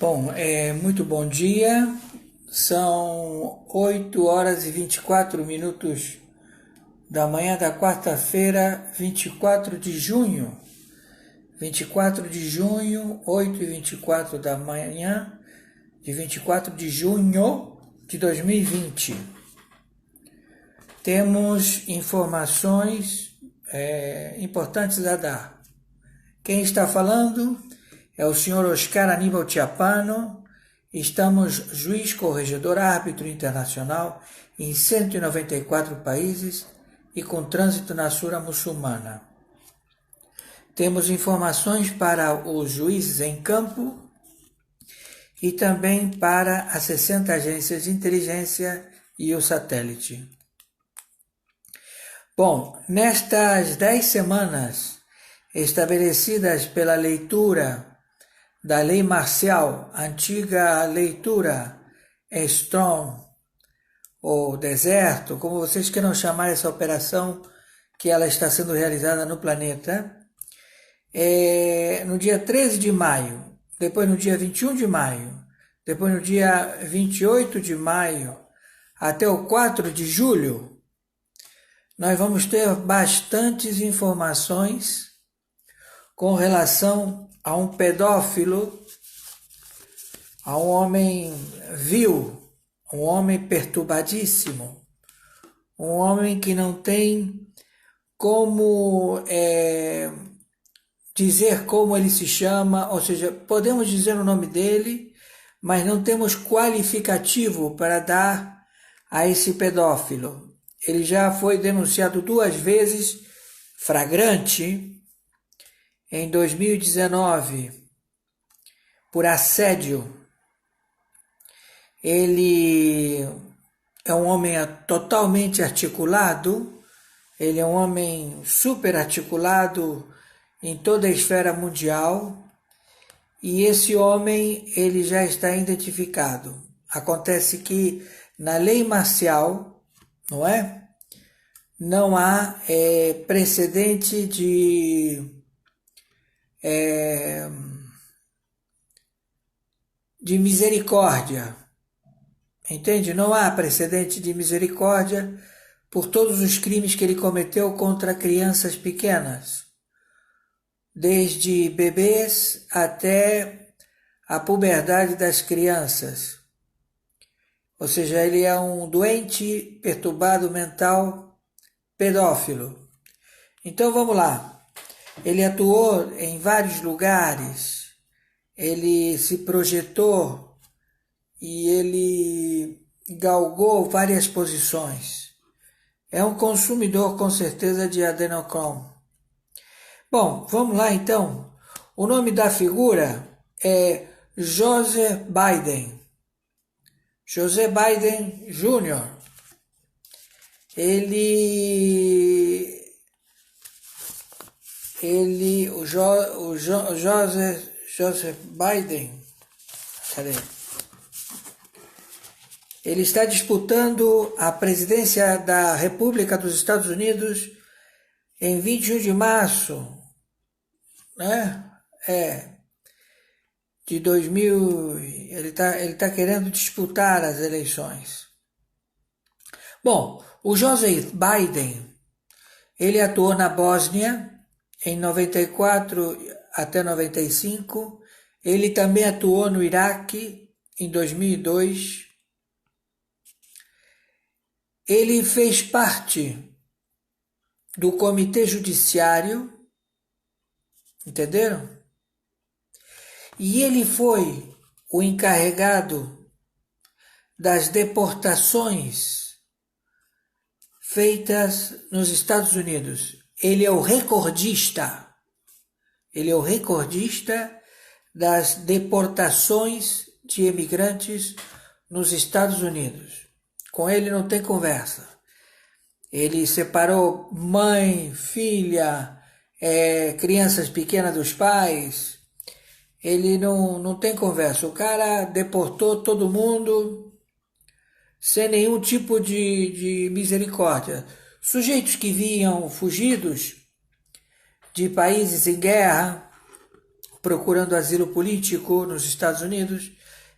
Bom, muito bom dia. São 8 horas e 24 minutos da manhã da quarta-feira, 24 de junho. 24 de junho, 8 e 24 da manhã de 24 de junho de 2020. Temos informações importantes a dar. Quem está falando é o senhor Oscar Aníbal Chiapano. Estamos juiz, corregedor, árbitro internacional em 194 países e com trânsito na Sura muçulmana. Temos informações para os juízes em campo e também para as 60 agências de inteligência e o satélite. Bom, nestas 10 semanas estabelecidas pela leitura da lei marcial, antiga leitura Strong, ou deserto, como vocês queiram chamar essa operação que ela está sendo realizada no planeta, no dia 13 de maio, depois no dia 21 de maio, depois no dia 28 de maio, até o 4 de julho, nós vamos ter bastantes informações com relação a um pedófilo, a um homem vil, um homem perturbadíssimo, um homem que não tem como dizer como ele se chama, ou seja, podemos dizer o nome dele, mas não temos qualificativo para dar a esse pedófilo. Ele já foi denunciado 2 vezes, flagrante, em 2019, por assédio. Ele é um homem totalmente articulado, ele é um homem super articulado em toda a esfera mundial, e esse homem ele já está identificado. Acontece que na lei marcial, não há precedente de misericórdia, entende? Não há precedente de misericórdia por todos os crimes que ele cometeu contra crianças pequenas, desde bebês até a puberdade das crianças. Ou seja, ele é um doente, perturbado mental, pedófilo. Então vamos lá. Ele atuou em vários lugares, ele se projetou e ele galgou várias posições. É um consumidor com certeza de adrenochrome. Bom, vamos lá então. O nome da figura é Joseph Biden. José Biden Jr. Joseph Biden, cadê? Ele está disputando a presidência da República dos Estados Unidos em 21 de março, de 2000, ele tá querendo disputar as eleições. Bom, o Joseph Biden, ele atuou na Bósnia em 94 até 95, ele também atuou no Iraque em 2002, ele fez parte do Comitê Judiciário, entenderam? E ele foi o encarregado das deportações feitas nos Estados Unidos. Ele é o recordista. Ele é o recordista das deportações de imigrantes nos Estados Unidos. Com ele não tem conversa. Ele separou mãe, filha, crianças pequenas dos pais. Ele não tem conversa. O cara deportou todo mundo sem nenhum tipo de misericórdia. Sujeitos que vinham fugidos de países em guerra, procurando asilo político nos Estados Unidos,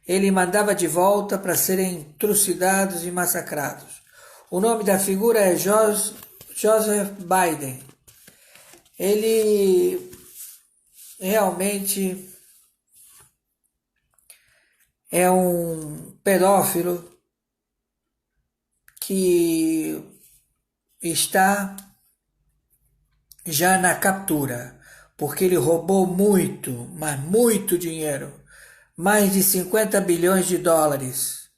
ele mandava de volta para serem trucidados e massacrados. O nome da figura é Joseph Biden. Ele realmente é um pedófilo que está já na captura, porque ele roubou muito, mas muito dinheiro, mais de 50 bilhões de dólares.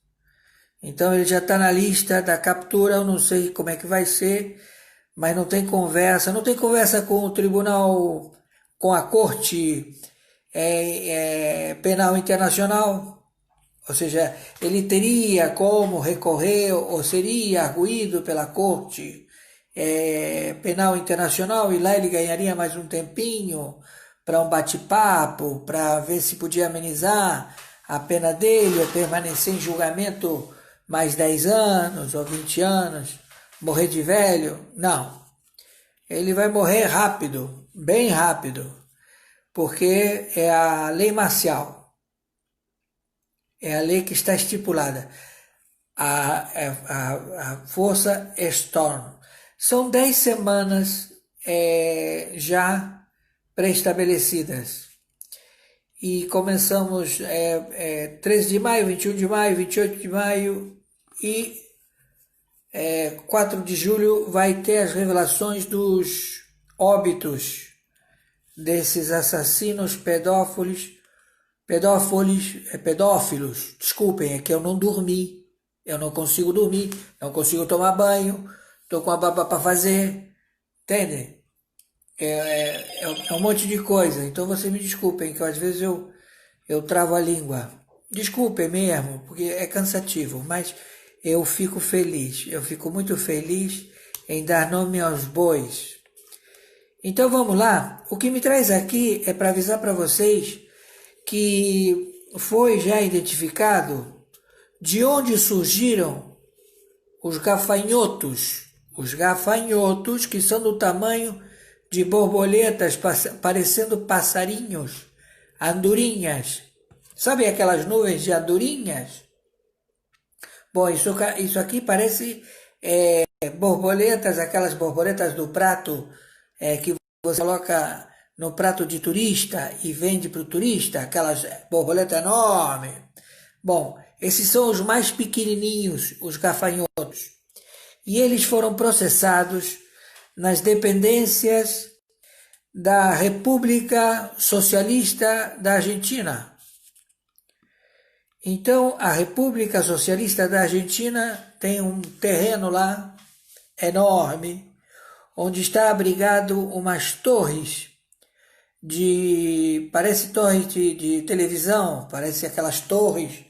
Então ele já está na lista da captura, eu não sei como é que vai ser, mas não tem conversa com o tribunal, com a Corte Penal Internacional, ou seja, ele teria como recorrer ou seria arguido pela Corte Penal Internacional e lá ele ganharia mais um tempinho para um bate-papo, para ver se podia amenizar a pena dele ou permanecer em julgamento mais 10 anos ou 20 anos, morrer de velho. Não, ele vai morrer rápido, bem rápido, porque é a lei marcial, é a lei que está estipulada, a força Storm. São 10 semanas já pré-estabelecidas. E começamos 13 de maio, 21 de maio, 28 de maio e 4 de julho vai ter as revelações dos óbitos desses assassinos pedófilos. Desculpem, é que eu não dormi, eu não consigo dormir, não consigo tomar banho, estou com a barba para fazer, entende? É um monte de coisa, então vocês me desculpem, que às vezes eu travo a língua. Desculpem mesmo, porque é cansativo, mas eu fico feliz, eu fico muito feliz em dar nome aos bois. Então vamos lá, o que me traz aqui é para avisar para vocês que foi já identificado de onde surgiram os gafanhotos que são do tamanho de borboletas, parecendo passarinhos, andorinhas. Sabe aquelas nuvens de andorinhas? Bom, isso aqui parece borboletas, aquelas borboletas do prato que você coloca no prato de turista e vende para o turista, aquelas borboletas enormes. Bom, esses são os mais pequenininhos, os gafanhotos. E eles foram processados nas dependências da República Socialista da Argentina. Então, a República Socialista da Argentina tem um terreno lá enorme, onde está abrigado umas torres parece torres de televisão, parece aquelas torres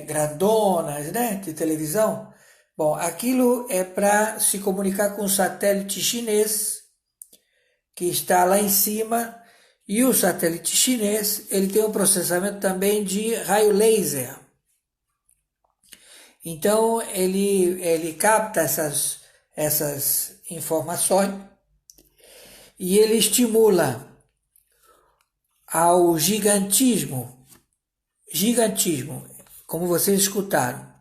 grandonas, né, de televisão. Bom, aquilo é para se comunicar com o satélite chinês, que está lá em cima, e o satélite chinês ele tem um processamento também de raio laser. Então ele capta essas informações e ele estimula ao gigantismo, como vocês escutaram,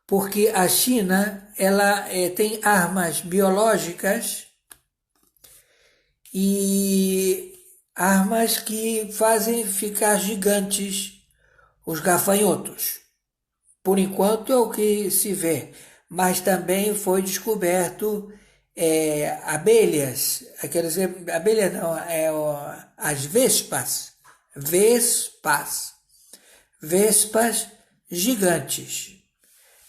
porque a China ela tem armas biológicas e armas que fazem ficar gigantes os gafanhotos. Por enquanto é o que se vê, mas também foi descoberto abelhas, abelhas não, as vespas gigantes,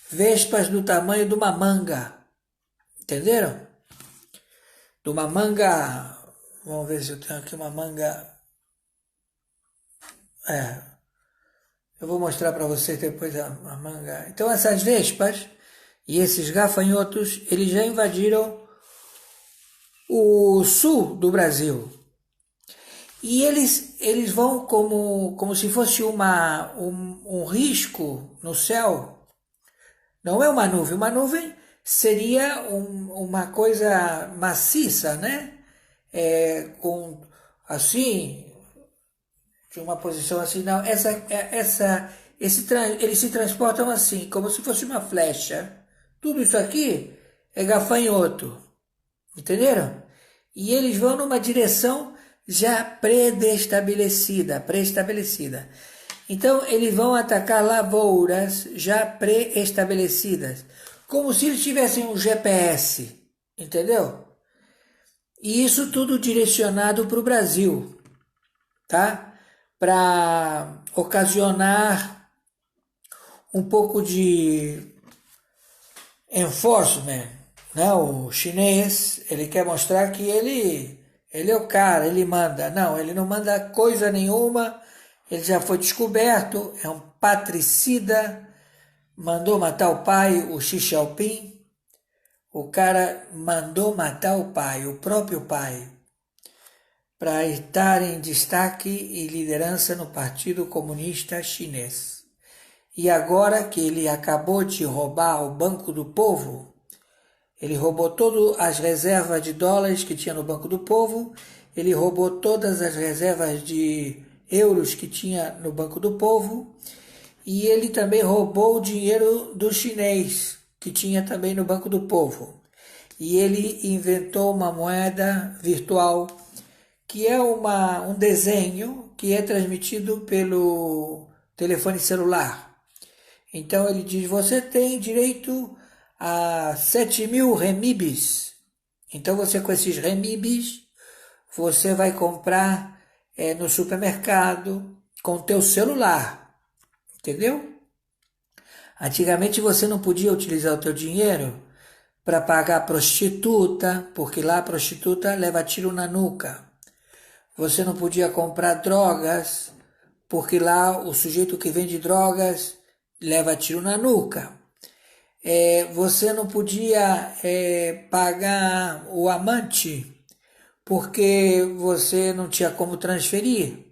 vespas do tamanho de uma manga, entenderam? De uma manga, vamos ver se eu tenho aqui uma manga, eu vou mostrar para vocês depois a manga. Então essas vespas e esses gafanhotos, eles já invadiram o sul do Brasil. E eles vão como se fosse um risco no céu. Não é uma nuvem seria uma coisa maciça, né? Com assim, de uma posição assim, não. Eles se transportam assim, como se fosse uma flecha. Tudo isso aqui é gafanhoto, entenderam? E eles vão numa direção já pré-estabelecida. Então, eles vão atacar lavouras já pré-estabelecidas, como se eles tivessem um GPS, entendeu? E isso tudo direcionado para o Brasil, tá? Para ocasionar um pouco de enforcement, né? O chinês, ele quer mostrar que ele é o cara, ele manda. Não, ele não manda coisa nenhuma, ele já foi descoberto, é um patricida, mandou matar o pai, o Xi Jinping. O cara mandou matar o pai, o próprio pai, para estar em destaque e liderança no Partido Comunista Chinês. E agora que ele acabou de roubar o Banco do Povo, ele roubou todas as reservas de dólares que tinha no Banco do Povo, ele roubou todas as reservas de euros que tinha no Banco do Povo, e ele também roubou o dinheiro do chinês, que tinha também no Banco do Povo. E ele inventou uma moeda virtual, que é um desenho que é transmitido pelo telefone celular. Então ele diz, você tem direito a 7.000 remibis. Então você, com esses remibis, você vai comprar no supermercado com o teu celular, entendeu? Antigamente você não podia utilizar o teu dinheiro para pagar prostituta, porque lá a prostituta leva tiro na nuca. Você não podia comprar drogas, porque lá o sujeito que vende drogas leva tiro na nuca. Você não podia pagar o amante, porque você não tinha como transferir,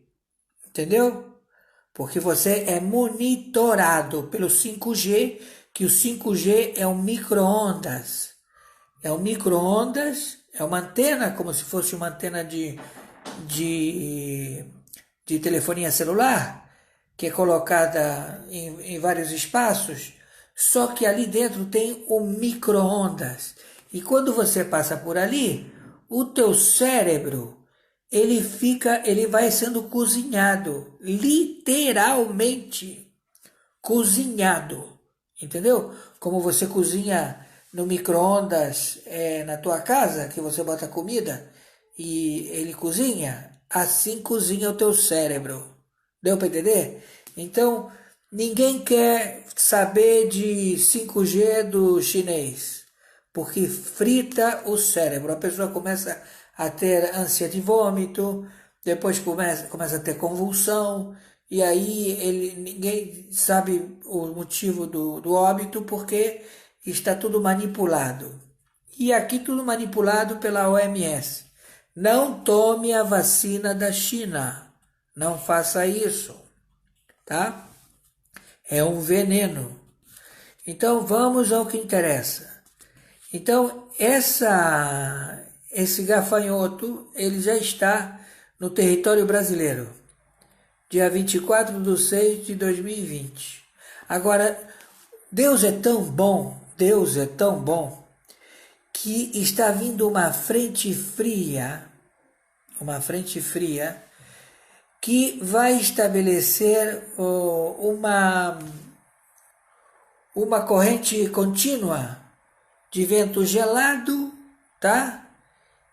entendeu? Porque você é monitorado pelo 5G, que o 5G é um micro-ondas. É um micro-ondas, é uma antena, como se fosse uma antena de telefonia celular, que é colocada em vários espaços, só que ali dentro tem o micro-ondas. E quando você passa por ali, o teu cérebro, ele vai sendo cozinhado, literalmente cozinhado, entendeu? Como você cozinha no micro-ondas na tua casa, que você bota comida e ele cozinha, assim cozinha o teu cérebro. Deu para entender? Então, ninguém quer saber de 5G do chinês, porque frita o cérebro. A pessoa começa a ter ânsia de vômito, depois começa a ter convulsão, e aí ninguém sabe o motivo do óbito, porque está tudo manipulado. E aqui tudo manipulado pela OMS. Não tome a vacina da China. Não faça isso, tá? É um veneno. Então vamos ao que interessa. Então esse gafanhoto, ele já está no território brasileiro, dia 24/6/2020. Agora, Deus é tão bom, que está vindo uma frente fria, que vai estabelecer uma corrente contínua de vento gelado, tá?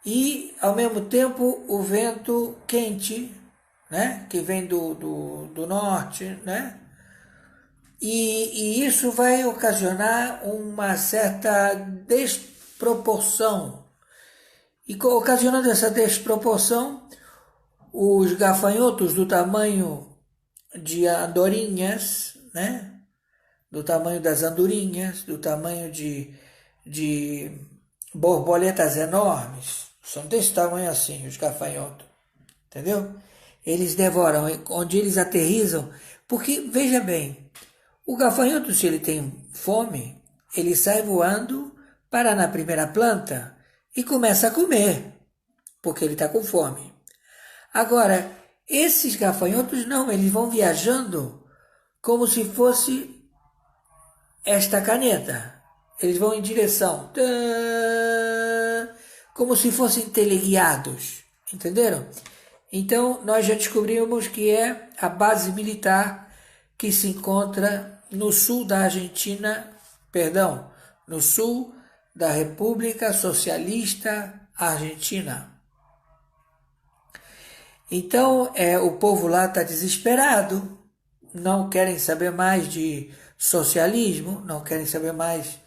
E, ao mesmo tempo, o vento quente, né? Que vem do norte, né? E isso vai ocasionar uma certa desproporção. E ocasionando essa desproporção, os gafanhotos do tamanho de andorinhas, né? Do tamanho das andorinhas, do tamanho de borboletas enormes, são desse tamanho assim, os gafanhotos, entendeu? Eles devoram, onde eles aterrissam, porque, veja bem, o gafanhoto, se ele tem fome, ele sai voando, para na primeira planta e começa a comer, porque ele está com fome. Agora, Esses gafanhotos não, eles vão viajando como se fosse esta caneta. Eles vão em direção, como se fossem teleguiados, entenderam? Então, nós já descobrimos que é a base militar que se encontra no sul da Argentina, perdão, no sul da República Socialista Argentina. Então, o povo lá está desesperado, não querem saber mais de socialismo, não querem saber mais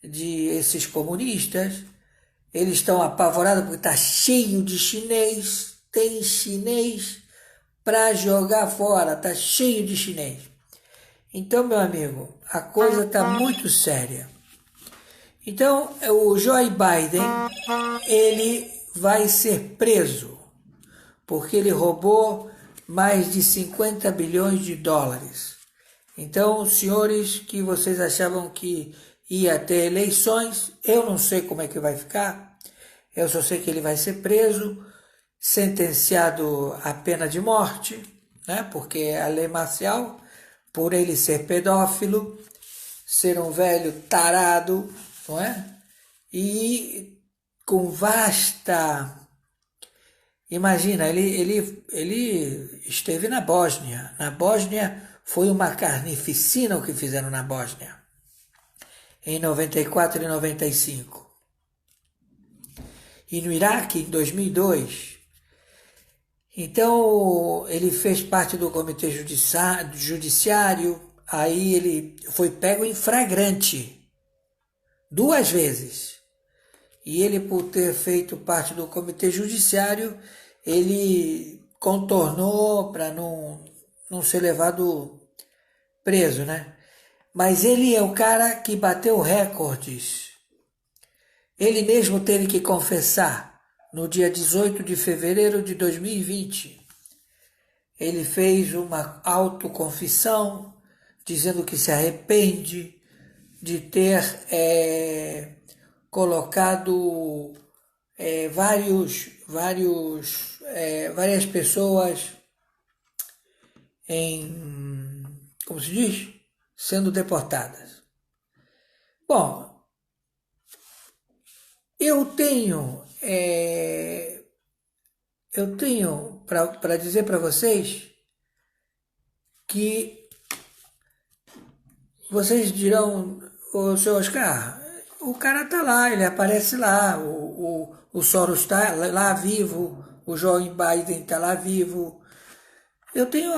de esses comunistas. Eles estão apavorados porque está cheio de chinês, tem chinês para jogar fora, está cheio de chinês. Então, meu amigo, a coisa está muito séria. Então, o Joe Biden, ele vai ser preso, porque ele roubou mais de 50 bilhões de dólares. Então, senhores que vocês achavam que ia ter eleições, eu não sei como é que vai ficar, eu só sei que ele vai ser preso, sentenciado à pena de morte, né? Porque é a lei marcial, por ele ser pedófilo, ser um velho tarado, não é? E com vasta... Imagina, ele esteve na Bósnia. Na Bósnia foi uma carnificina o que fizeram na Bósnia, em 94 e 95. E no Iraque, em 2002. Então, ele fez parte do comitê judiciário, aí ele foi pego em flagrante 2 vezes. E ele, por ter feito parte do comitê judiciário, ele contornou para não ser levado preso, né? Mas ele é o cara que bateu recordes. Ele mesmo teve que confessar no dia 18 de fevereiro de 2020. Ele fez uma autoconfissão, dizendo que se arrepende de ter colocado várias pessoas em, como se diz, sendo deportadas. Bom, eu tenho para dizer para vocês que vocês dirão, o seu Oscar, o cara está lá, ele aparece lá, o Soros está lá vivo, o Joe Biden está lá vivo. Eu tenho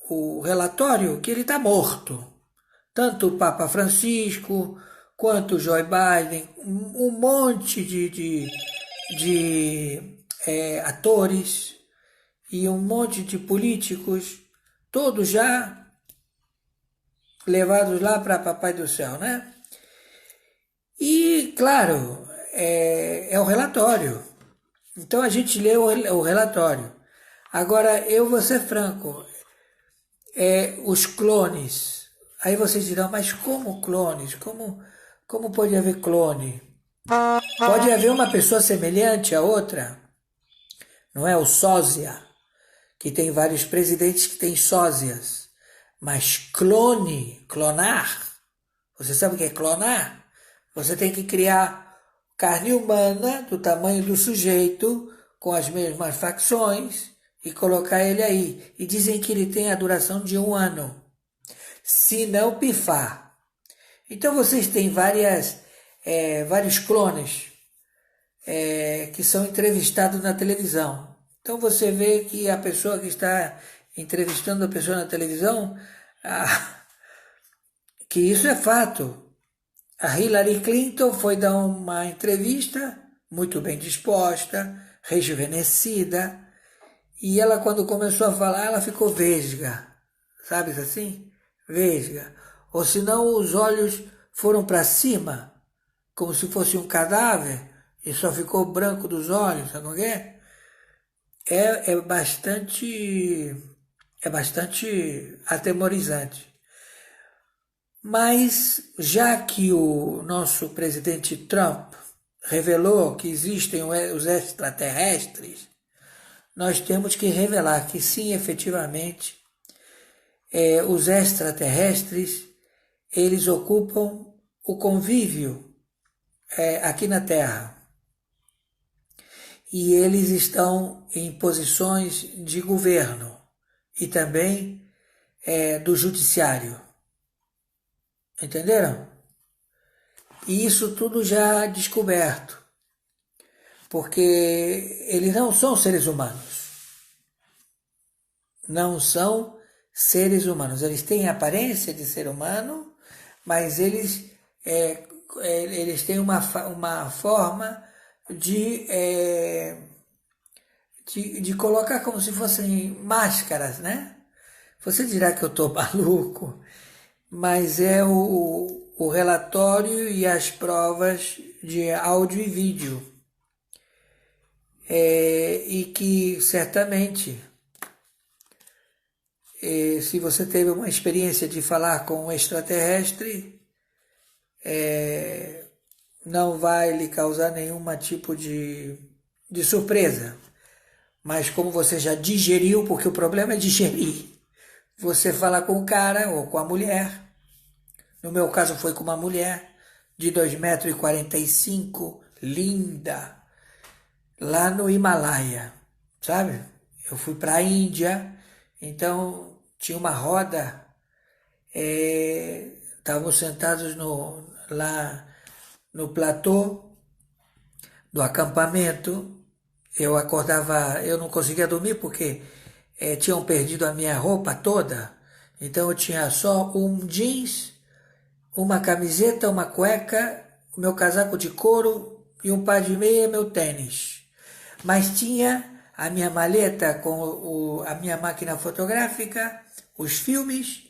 o relatório que ele está morto. Tanto o Papa Francisco, quanto o Joe Biden, um monte de atores e um monte de políticos, todos já levados lá para Papai do Céu, né? E, claro, é o relatório. Então a gente lê o relatório. Agora, eu vou ser franco, os clones. Aí vocês dirão, mas como clones? Como pode haver clone? Pode haver uma pessoa semelhante a outra, não é? O sósia, que tem vários presidentes que têm sósias. Mas clonar, você sabe o que é clonar? Você tem que criar carne humana do tamanho do sujeito, com as mesmas facções, e colocar ele aí. E dizem que ele tem a duração de 1 ano, se não pifar. Então vocês têm vários clones que são entrevistados na televisão. Então você vê que a pessoa que está entrevistando a pessoa na televisão, que isso é fato. A Hillary Clinton foi dar uma entrevista muito bem disposta, rejuvenescida, e ela, quando começou a falar, ela ficou vesga, sabe assim? Vesga. Ou senão os olhos foram para cima, como se fosse um cadáver, e só ficou branco dos olhos, sabe o que é? É bastante atemorizante. Mas, já que o nosso presidente Trump revelou que existem os extraterrestres, nós temos que revelar que sim, efetivamente, os extraterrestres, eles ocupam o convívio aqui na Terra. E eles estão em posições de governo e também do judiciário. Entenderam? E isso tudo já descoberto, porque eles não são seres humanos. Não são seres humanos. Eles têm a aparência de ser humano, mas eles têm uma forma de colocar como se fossem máscaras, né? Você dirá que eu estou maluco, mas é o relatório e as provas de áudio e vídeo. E que certamente, se você teve uma experiência de falar com um extraterrestre, não vai lhe causar nenhum tipo de surpresa. Mas como você já digeriu, porque o problema é digerir, você fala com o cara ou com a mulher. No meu caso foi com uma mulher de 2,45 m, linda, lá no Himalaia, sabe? Eu fui para a Índia, então tinha uma roda, estávamos sentados lá no platô do acampamento. Eu acordava, eu não conseguia dormir porque tinham perdido a minha roupa toda, então eu tinha só um jeans, uma camiseta, uma cueca, o meu casaco de couro e um par de meia e meu tênis. Mas tinha a minha maleta com a minha máquina fotográfica, os filmes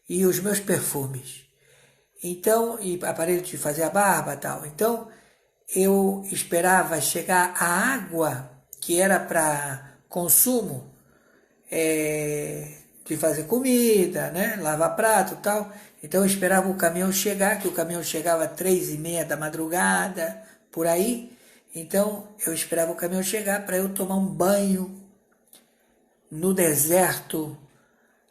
e os meus perfumes. Então, e aparelho de fazer a barba e tal. Então, eu esperava chegar a água que era para consumo, de fazer comida, né? Lavar prato e tal. Então eu esperava o caminhão chegar, que o caminhão chegava às 3h30 da madrugada, por aí. Então eu esperava o caminhão chegar para eu tomar um banho no deserto,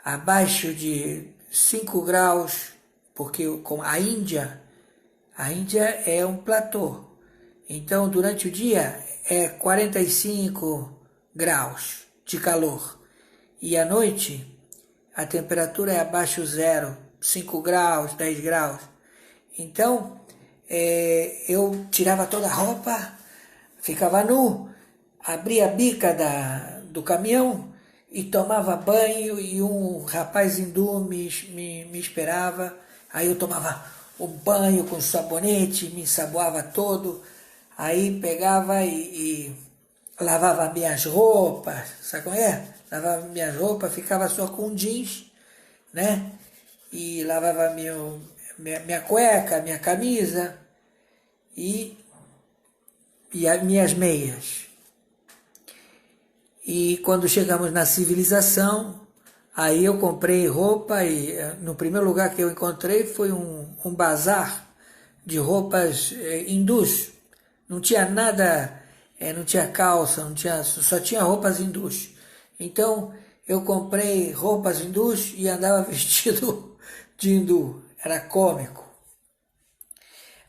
abaixo de 5 graus, porque com a Índia é um platô. Então durante o dia é 45 graus de calor. E à noite, a temperatura é abaixo zero, 5 graus, 10 graus. Então, eu tirava toda a roupa, ficava nu, abria a bica do caminhão e tomava banho, e um rapaz hindu me esperava. Aí eu tomava um banho com sabonete, me ensaboava todo, aí pegava e lavava minhas roupas, sabe como é? Lavava minhas roupas, ficava só com jeans, né? E lavava minha cueca, minha camisa e as minhas meias. E quando chegamos na civilização, aí eu comprei roupa e no primeiro lugar que eu encontrei foi um bazar de roupas hindus. Não tinha nada, não tinha calça, só tinha roupas hindus. Então eu comprei roupas hindus e andava vestido de hindu. Era cômico.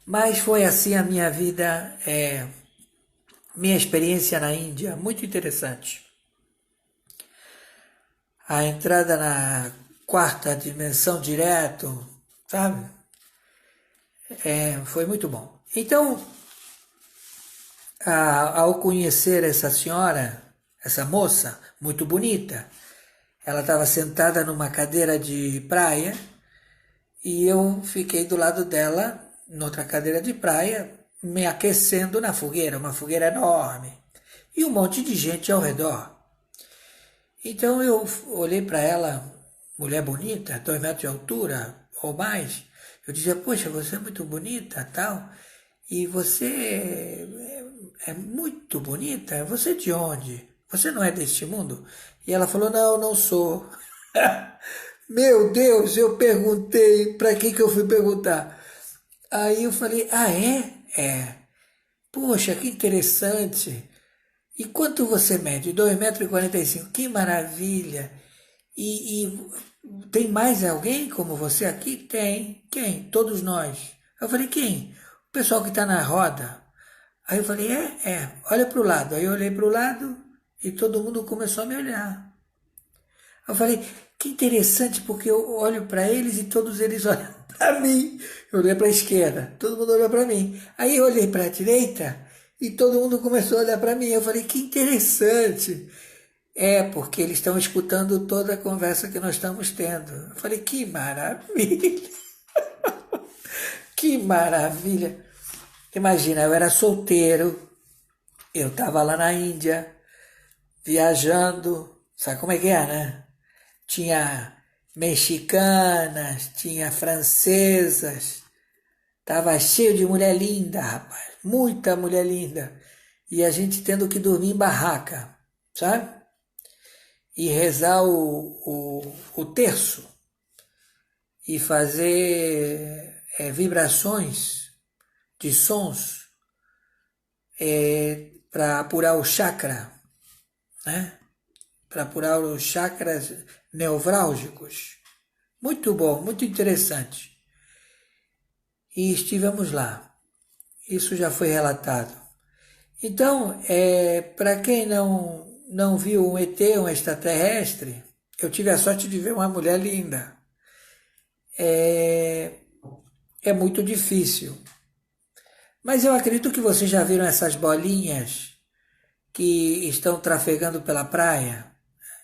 Mas foi assim a minha vida, minha experiência na Índia, muito interessante. A entrada na quarta dimensão direto, sabe? Foi muito bom. Então, ao conhecer essa senhora, essa moça muito bonita, ela estava sentada numa cadeira de praia e eu fiquei do lado dela, noutra cadeira de praia, me aquecendo na fogueira, uma fogueira enorme, e um monte de gente ao redor. Então eu olhei para ela, mulher bonita, 2 metros de altura ou mais. Eu dizia, poxa, você é muito bonita, tal, e você é muito bonita, você é de onde? Você não é deste mundo? E ela falou, não sou. Meu Deus, eu perguntei, para que eu fui perguntar? Aí eu falei, é? Poxa, que interessante. E quanto você mede? 2,45 m. Que maravilha! E tem mais alguém como você aqui? Tem. Quem? Todos nós. Eu falei, quem? O pessoal que está na roda. Aí eu falei, olha para o lado. Aí eu olhei para o lado e todo mundo começou a me olhar. Eu falei, que interessante, porque eu olho para eles e todos eles olham para mim. Eu olhei para a esquerda, todo mundo olhou para mim. Aí eu olhei para a direita e todo mundo começou a olhar para mim. Eu falei, que interessante. É, porque eles estão escutando toda a conversa que nós estamos tendo. Eu falei, que maravilha. Que maravilha. Imagina, eu era solteiro, eu estava lá na Índia, viajando, sabe como é que é, né? Tinha mexicanas, tinha francesas, estava cheio de mulher linda, rapaz, muita mulher linda. E a gente tendo que dormir em barraca, sabe? E rezar o terço e fazer vibrações de sons para apurar o chakra, né? Para apurar os chakras nevrálgicos. Muito bom, muito interessante. E estivemos lá. Isso já foi relatado. Então, para quem não viu um ET, um extraterrestre, eu tive a sorte de ver uma mulher linda. É muito difícil. Mas eu acredito que vocês já viram essas bolinhas que estão trafegando pela praia.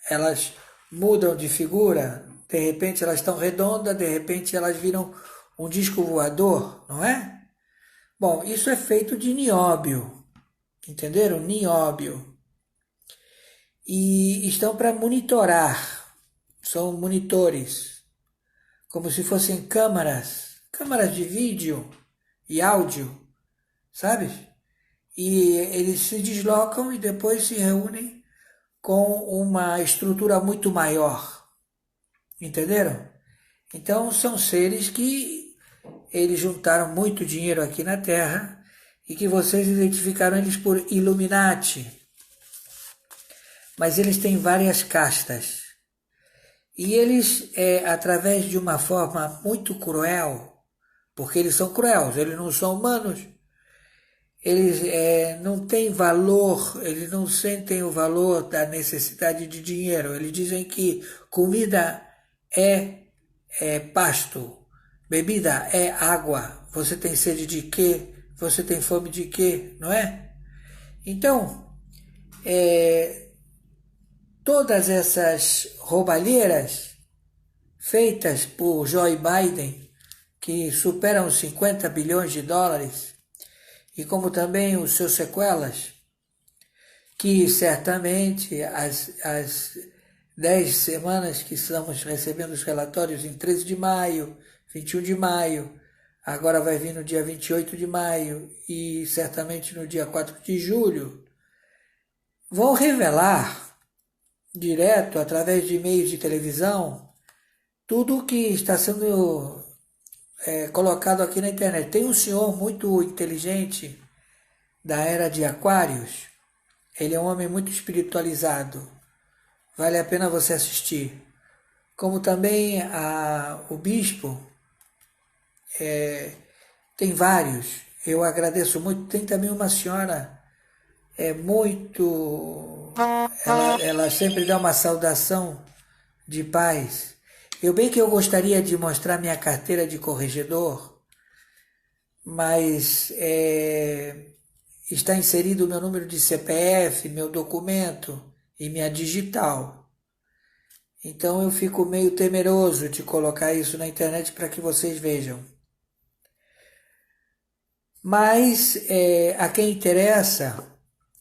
Elas mudam de figura, de repente elas estão redondas, de repente elas viram um disco voador, não é? Bom, isso é feito de nióbio, entenderam? Nióbio. E estão para monitorar, são monitores, como se fossem câmaras de vídeo e áudio, sabe? E eles se deslocam e depois se reúnem com uma estrutura muito maior, entenderam? Então são seres que eles juntaram muito dinheiro aqui na Terra e que vocês identificaram eles por Illuminati. Mas eles têm várias castas. E eles, através de uma forma muito cruel, porque eles são cruéis, eles não são humanos, eles não têm valor, eles não sentem o valor da necessidade de dinheiro. Eles dizem que comida é pasto, bebida é água. Você tem sede de quê? Você tem fome de quê? Não é? Então, todas essas roubalheiras feitas por Joe Biden, que superam 50 bilhões de dólares, e como também os seus sequelas, que certamente as 10 semanas que estamos recebendo os relatórios em 13 de maio, 21 de maio, agora vai vir no dia 28 de maio e certamente no dia 4 de julho, vão revelar, direto, através de meios de televisão, tudo o que está sendo colocado aqui na internet. Tem um senhor muito inteligente da era de Aquários, ele é um homem muito espiritualizado, vale a pena você assistir. Como também o bispo, tem vários, eu agradeço muito. Tem também uma senhora, ela sempre dá uma saudação de paz. Eu gostaria de mostrar minha carteira de corregedor, mas está inserido o meu número de CPF, meu documento e minha digital. Então eu fico meio temeroso de colocar isso na internet para que vocês vejam. Mas a quem interessa,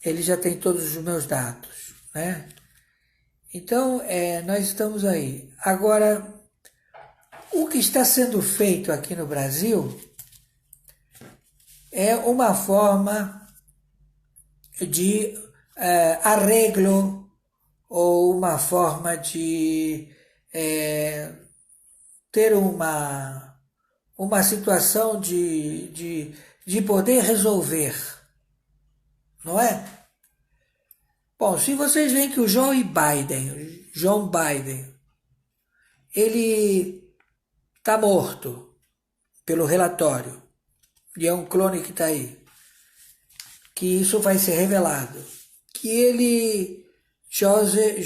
ele já tem todos os meus dados, né? Então nós estamos aí. Agora, o que está sendo feito aqui no Brasil é uma forma de arreglo ou uma forma de ter uma situação de poder resolver, não é? Bom, se vocês veem que o Joe Biden, ele está morto pelo relatório, e é um clone que está aí, que isso vai ser revelado, que ele, Joseph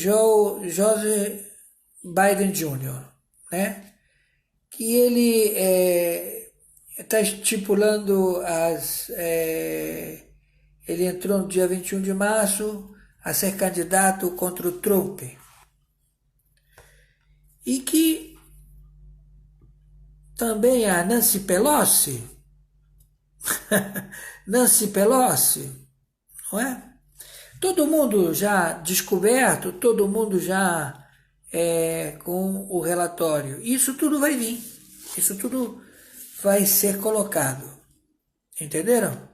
Biden Jr., né? Que ele está estipulando ele entrou no dia 21 de março a ser candidato contra o Trump. E que também a Nancy Pelosi, não é? Todo mundo já descoberto, todo mundo já com o relatório. Isso tudo vai vir, isso tudo vai ser colocado, entenderam?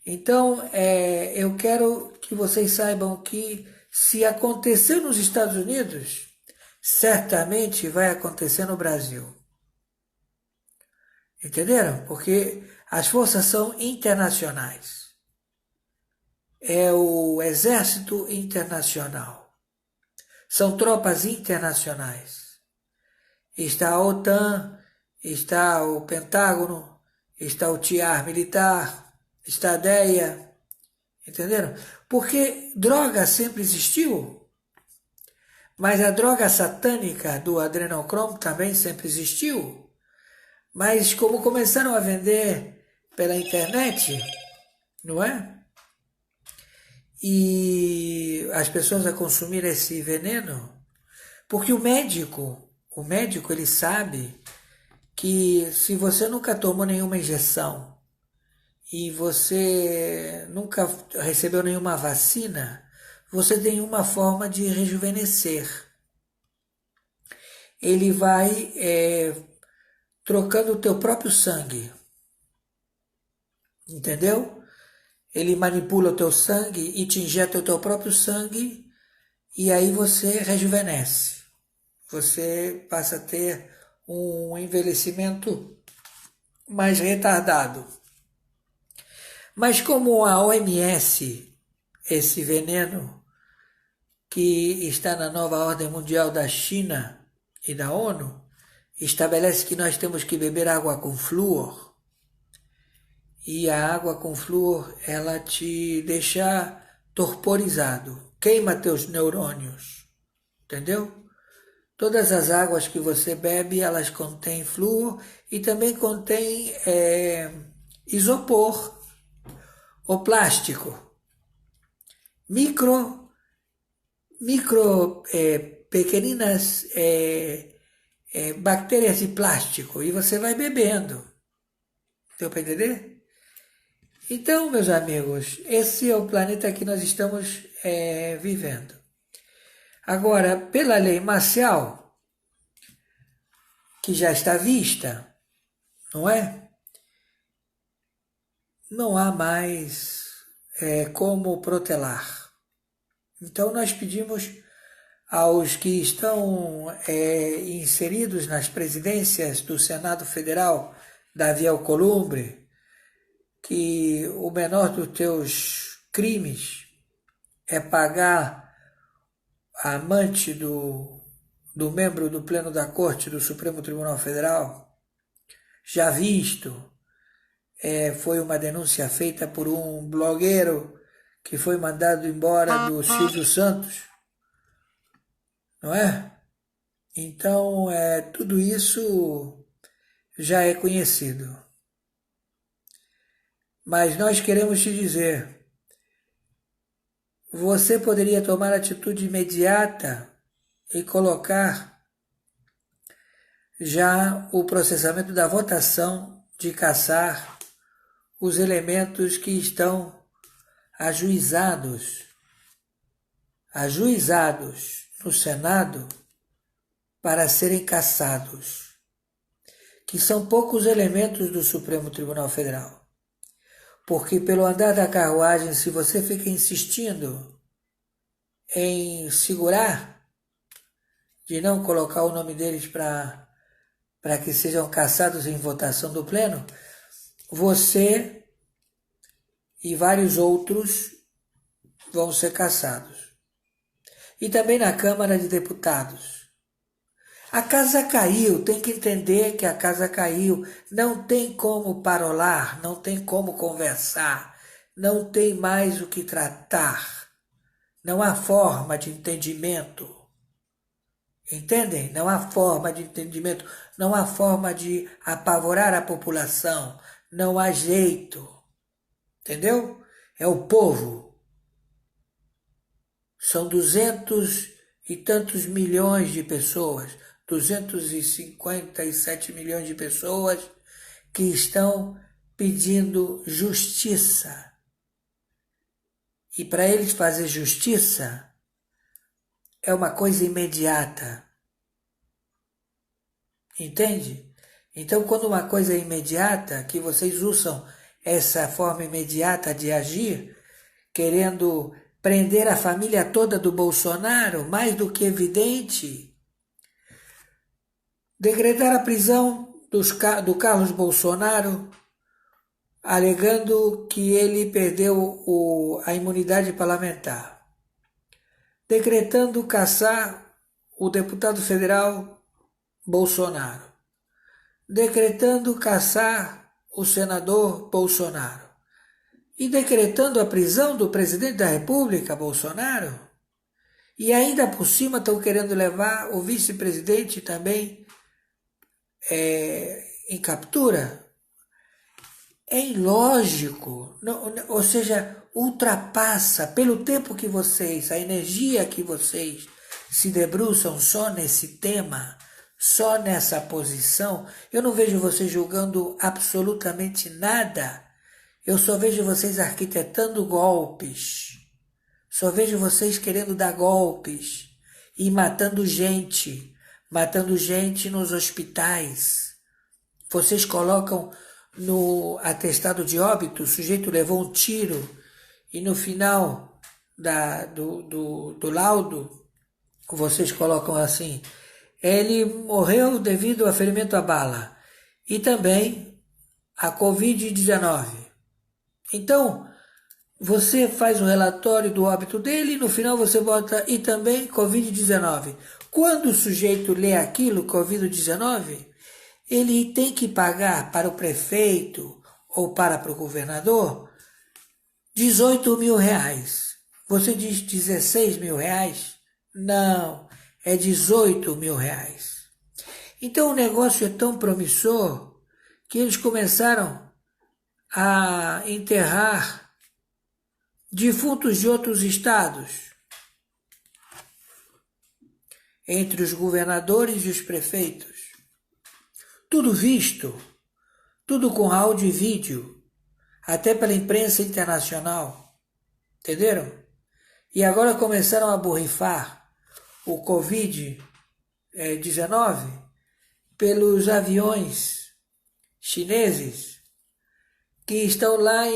Então, eu quero que vocês saibam que se acontecer nos Estados Unidos, certamente vai acontecer no Brasil. Entenderam? Porque as forças são internacionais. É o exército internacional. São tropas internacionais. Está a OTAN, está o Pentágono, está o TIAR militar, está a DEA. Entenderam? Porque droga sempre existiu. Mas a droga satânica do adrenocromo também sempre existiu. Mas como começaram a vender pela internet, não é? E as pessoas a consumir esse veneno, porque o médico ele sabe que se você nunca tomou nenhuma injeção e você nunca recebeu nenhuma vacina, você tem uma forma de rejuvenescer. Ele vai trocando o teu próprio sangue, entendeu? Ele manipula o teu sangue e te injeta o teu próprio sangue e aí você rejuvenesce. Você passa a ter um envelhecimento mais retardado. Mas como a OMS, esse veneno que está na nova ordem mundial da China e da ONU, estabelece que nós temos que beber água com flúor, e a água com flúor, ela te deixa torporizado, queima teus neurônios, entendeu? Todas as águas que você bebe, elas contêm flúor e também contêm isopor ou plástico. Pequeninas bactérias de plástico, e você vai bebendo. Deu para entender? Então, meus amigos, esse é o planeta que nós estamos vivendo. Agora, pela lei marcial, que já está vista, não é? Não há mais como protelar. Então, nós pedimos aos que estão inseridos nas presidências do Senado Federal, Davi Alcolumbre, que o menor dos teus crimes é pagar a amante do membro do Pleno da Corte do Supremo Tribunal Federal, já visto, foi uma denúncia feita por um blogueiro que foi mandado embora do Silvio Santos, não é? Então, tudo isso já é conhecido. Mas nós queremos te dizer, você poderia tomar atitude imediata e colocar já o processamento da votação de caçar os elementos que estão ajuizados no Senado para serem caçados, que são poucos elementos do Supremo Tribunal Federal. Porque pelo andar da carruagem, se você fica insistindo em segurar, de não colocar o nome deles para que sejam caçados em votação do Pleno, você e vários outros vão ser cassados. E também na Câmara de Deputados. A casa caiu, tem que entender que a casa caiu. Não tem como parolar, não tem como conversar, não tem mais o que tratar. Não há forma de entendimento. Entendem? Não há forma de entendimento, não há forma de apavorar a população, não há jeito. Entendeu? É o povo. São 200 e tantos milhões de pessoas, 257 milhões de pessoas que estão pedindo justiça. E para eles fazer justiça é uma coisa imediata. Entende? Então, quando uma coisa é imediata, que vocês usam essa forma imediata de agir, querendo prender a família toda do Bolsonaro, mais do que evidente, decretar a prisão do Carlos Bolsonaro, alegando que ele perdeu a imunidade parlamentar, decretando caçar o deputado federal Bolsonaro, decretando caçar o senador Bolsonaro e decretando a prisão do presidente da República, Bolsonaro, e ainda por cima estão querendo levar o vice-presidente também em captura. É ilógico, ou seja, ultrapassa pelo tempo que vocês, a energia que vocês se debruçam só nesse tema, só nessa posição. Eu não vejo vocês julgando absolutamente nada. Eu só vejo vocês arquitetando golpes. Só vejo vocês querendo dar golpes e matando gente nos hospitais. Vocês colocam no atestado de óbito, o sujeito levou um tiro e no final do laudo, vocês colocam assim, ele morreu devido a ferimento à bala e também a Covid-19. Então, você faz um relatório do óbito dele e no final você bota e também Covid-19. Quando o sujeito lê aquilo, Covid-19, ele tem que pagar para o prefeito ou para o governador 18 mil reais. Você diz 16 mil reais? Não, é 18 mil reais. Então o negócio é tão promissor que eles começaram a enterrar defuntos de outros estados entre os governadores e os prefeitos. Tudo visto, tudo com áudio e vídeo, até pela imprensa internacional. Entenderam? E agora começaram a borrifar o Covid-19 pelos aviões chineses que estão lá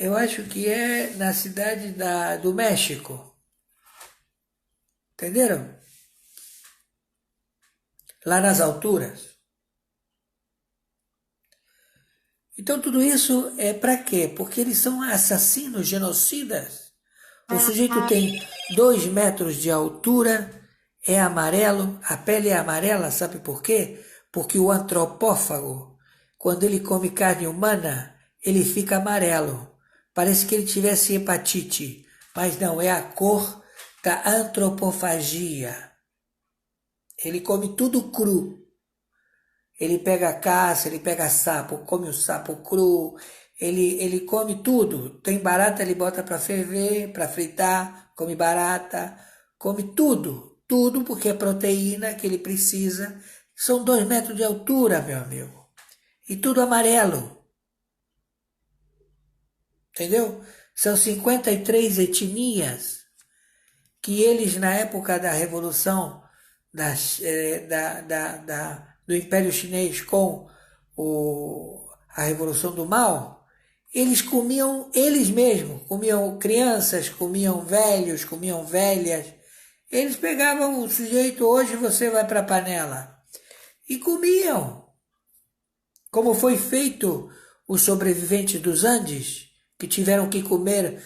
eu acho que é na cidade do México. Entenderam? Lá nas alturas. Então tudo isso é para quê? Porque eles são assassinos, genocidas. O sujeito tem 2 metros de altura, é amarelo, a pele é amarela, sabe por quê? Porque o antropófago, quando ele come carne humana, ele fica amarelo. Parece que ele tivesse hepatite, mas não, é a cor da antropofagia. Ele come tudo cru. Ele pega caça, ele pega sapo, come o sapo cru, ele come tudo. Tem barata, ele bota para ferver, para fritar, come barata, come tudo. Tudo porque é proteína que ele precisa. São 2 metros de altura, meu amigo. E tudo amarelo. Entendeu? São 53 etnias que eles, na época da Revolução do Império Chinês com a Revolução do Mao, eles comiam eles mesmos, comiam crianças, comiam velhos, comiam velhas. Eles pegavam o sujeito, hoje você vai para a panela, e comiam. Como foi feito os sobreviventes dos Andes, que tiveram que comer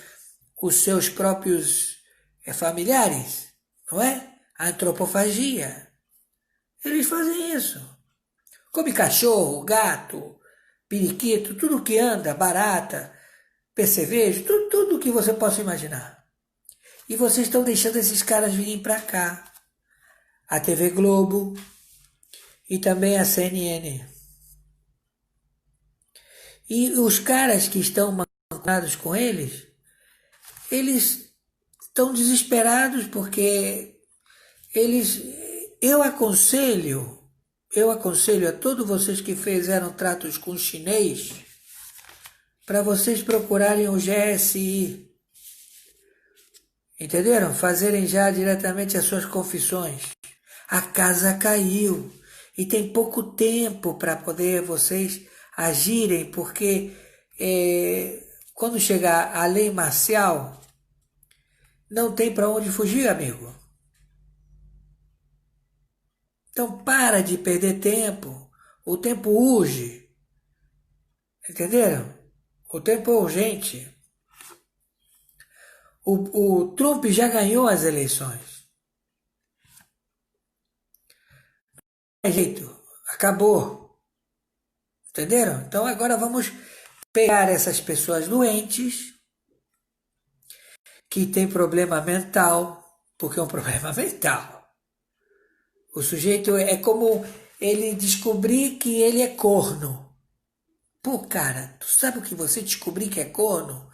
os seus próprios familiares, não é? A antropofagia. Eles fazem isso. Come cachorro, gato, periquito, tudo que anda, barata, percevejo, tudo que você possa imaginar. E vocês estão deixando esses caras virem para cá. A TV Globo e também a CNN. E os caras que estão manculados com eles estão desesperados porque eu aconselho a todos vocês que fizeram tratos com chinês para vocês procurarem o GSI. Entenderam? Fazerem já diretamente as suas confissões. A casa caiu e tem pouco tempo para poder vocês agirem, porque quando chegar a lei marcial, não tem para onde fugir, amigo. Então para de perder tempo. O tempo urge. Entenderam? O tempo é urgente. O Trump já ganhou as eleições. Não tem jeito. Acabou. Entenderam? Então agora vamos pegar essas pessoas doentes que têm problema mental, porque é um problema mental. O sujeito é como ele descobrir que ele é corno. Pô, cara, tu sabe o que você descobrir que é corno?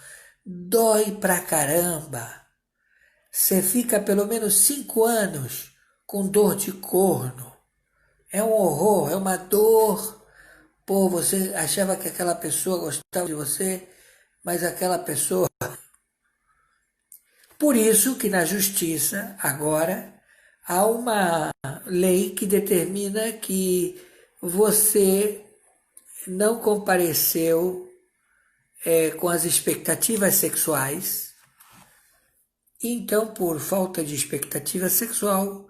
Dói pra caramba. Você fica pelo menos 5 anos com dor de corno. É um horror, é uma dor. Pô, você achava que aquela pessoa gostava de você, mas aquela pessoa... Por isso que na justiça, agora, há uma lei que determina que você não compareceu com as expectativas sexuais. Então, por falta de expectativa sexual,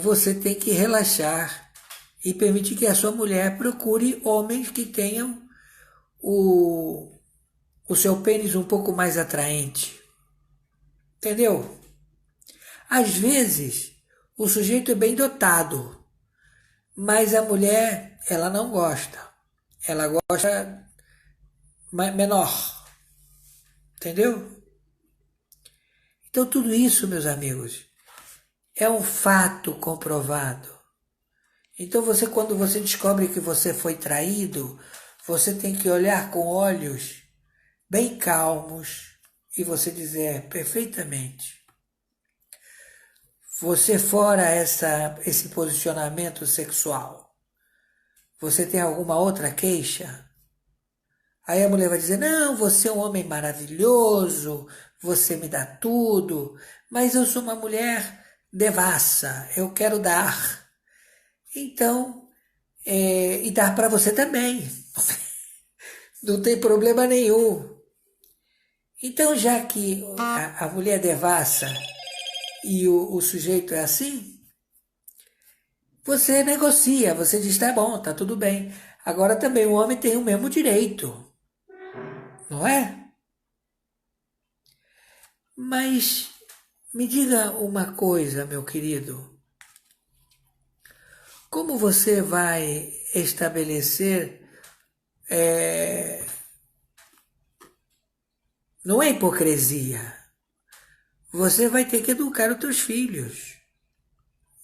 você tem que relaxar e permitir que a sua mulher procure homens que tenham o seu pênis um pouco mais atraente. Entendeu? Às vezes, o sujeito é bem dotado, mas a mulher, ela não gosta. Ela gosta menor. Entendeu? Então, tudo isso, meus amigos, é um fato comprovado. Então, quando você descobre que você foi traído, você tem que olhar com olhos bem calmos e você dizer perfeitamente. Você fora esse posicionamento sexual, você tem alguma outra queixa? Aí a mulher vai dizer, não, você é um homem maravilhoso, você me dá tudo, mas eu sou uma mulher devassa, eu quero dar. Então, e dar para você também. Não tem problema nenhum. Então, já que a mulher é devassa e o sujeito é assim, você negocia, você diz, tá bom, tá tudo bem. Agora também o homem tem o mesmo direito, não é? Mas me diga uma coisa, meu querido. Como você vai estabelecer... não é hipocrisia. Você vai ter que educar os teus filhos.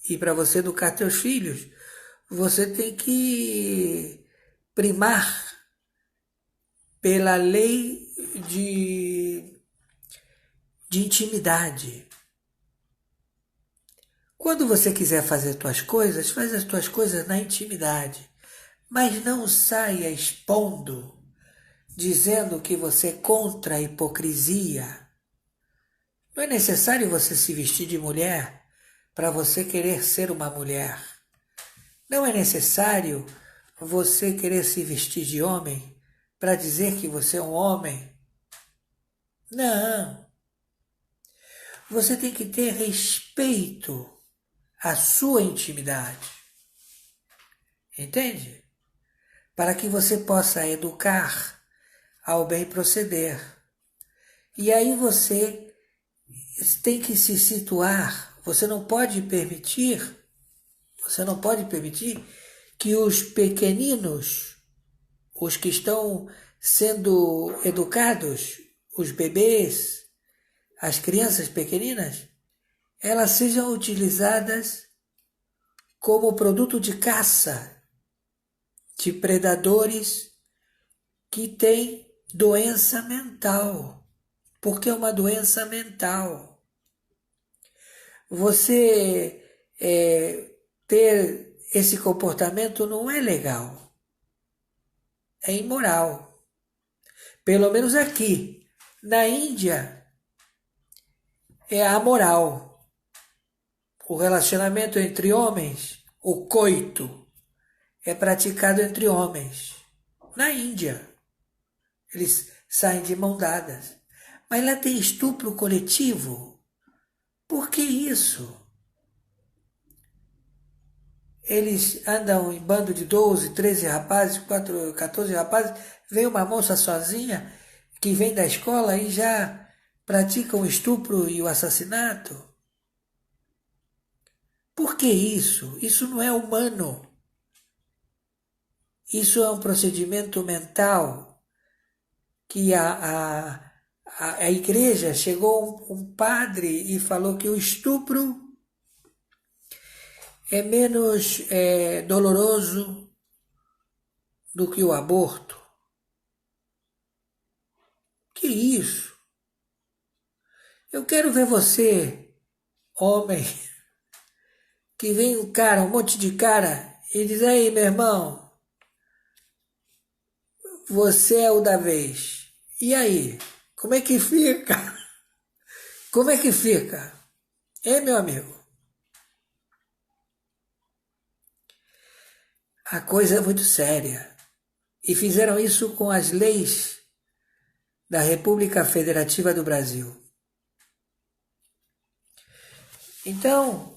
E para você educar teus filhos, você tem que primar pela lei de intimidade. Quando você quiser fazer tuas coisas, faz as tuas coisas na intimidade. Mas não saia expondo, dizendo que você é contra a hipocrisia. Não é necessário você se vestir de mulher para você querer ser uma mulher. Não é necessário você querer se vestir de homem para dizer que você é um homem. Não. Você tem que ter respeito à sua intimidade. Entende? Para que você possa educar ao bem proceder. E aí você tem que se situar, você não pode permitir que os pequeninos, os que estão sendo educados, os bebês, as crianças pequeninas, elas sejam utilizadas como produto de caça de predadores que têm doença mental. Porque é uma doença mental. Você ter esse comportamento não é legal. É imoral. Pelo menos aqui. Na Índia, é amoral. O relacionamento entre homens, o coito, é praticado entre homens. Na Índia, eles saem de mão dadas. Mas lá tem estupro coletivo. Por que isso? Eles andam em bando de 12, 13 rapazes, 14 rapazes, vem uma moça sozinha que vem da escola e já pratica o estupro e o assassinato. Por que isso? Isso não é humano. Isso é um procedimento mental que a igreja chegou um padre e falou que o estupro é menos doloroso do que o aborto. Que isso? Eu quero ver você, homem, que vem um cara, um monte de cara, e diz, aí, meu irmão, você é o da vez. E aí? Como é que fica? Como é que fica? Hein, meu amigo? A coisa é muito séria. E fizeram isso com as leis da República Federativa do Brasil. Então,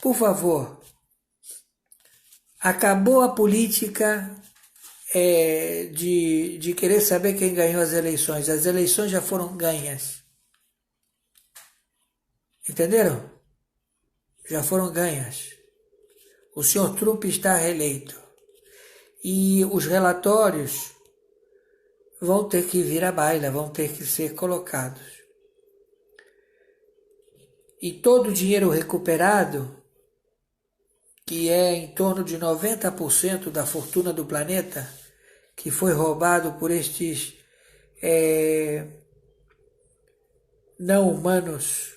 por favor, acabou a política de querer saber quem ganhou as eleições. As eleições já foram ganhas. Entenderam? Já foram ganhas. O senhor Trump está reeleito. E os relatórios vão ter que vir à baila, vão ter que ser colocados. E todo o dinheiro recuperado, que é em torno de 90% da fortuna do planeta, que foi roubado por estes não humanos,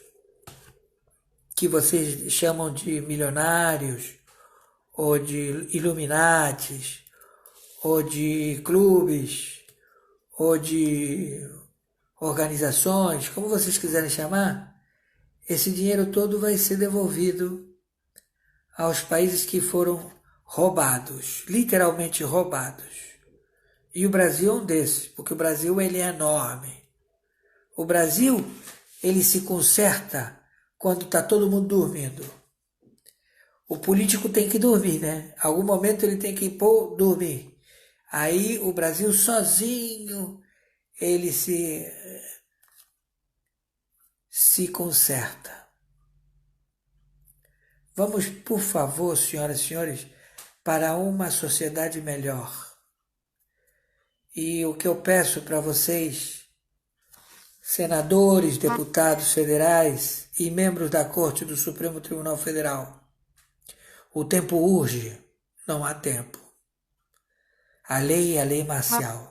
que vocês chamam de milionários, ou de Illuminatis, ou de clubes, ou de organizações, como vocês quiserem chamar, esse dinheiro todo vai ser devolvido aos países que foram roubados, literalmente roubados. E o Brasil é um desses, porque o Brasil ele é enorme. O Brasil, ele se conserta quando está todo mundo dormindo. O político tem que dormir, né? Algum momento ele tem que dormir. Aí o Brasil sozinho, ele se conserta. Vamos, por favor, senhoras e senhores, para uma sociedade melhor. E o que eu peço para vocês, senadores, deputados federais e membros da Corte do Supremo Tribunal Federal, o tempo urge, não há tempo. A lei é a lei marcial.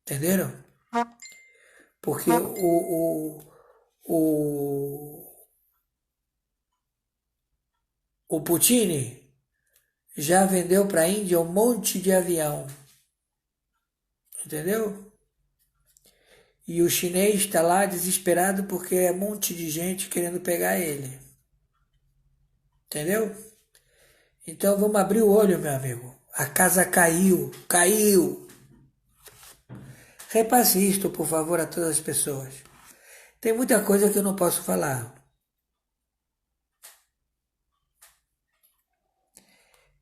Entenderam? Porque o Putin já vendeu para a Índia um monte de avião. Entendeu? E o chinês está lá desesperado porque é um monte de gente querendo pegar ele. Entendeu? Então vamos abrir o olho, meu amigo. A casa caiu. Repasse isto, por favor, a todas as pessoas. Tem muita coisa que eu não posso falar.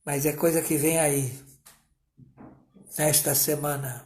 Mas é coisa que vem aí, nesta semana.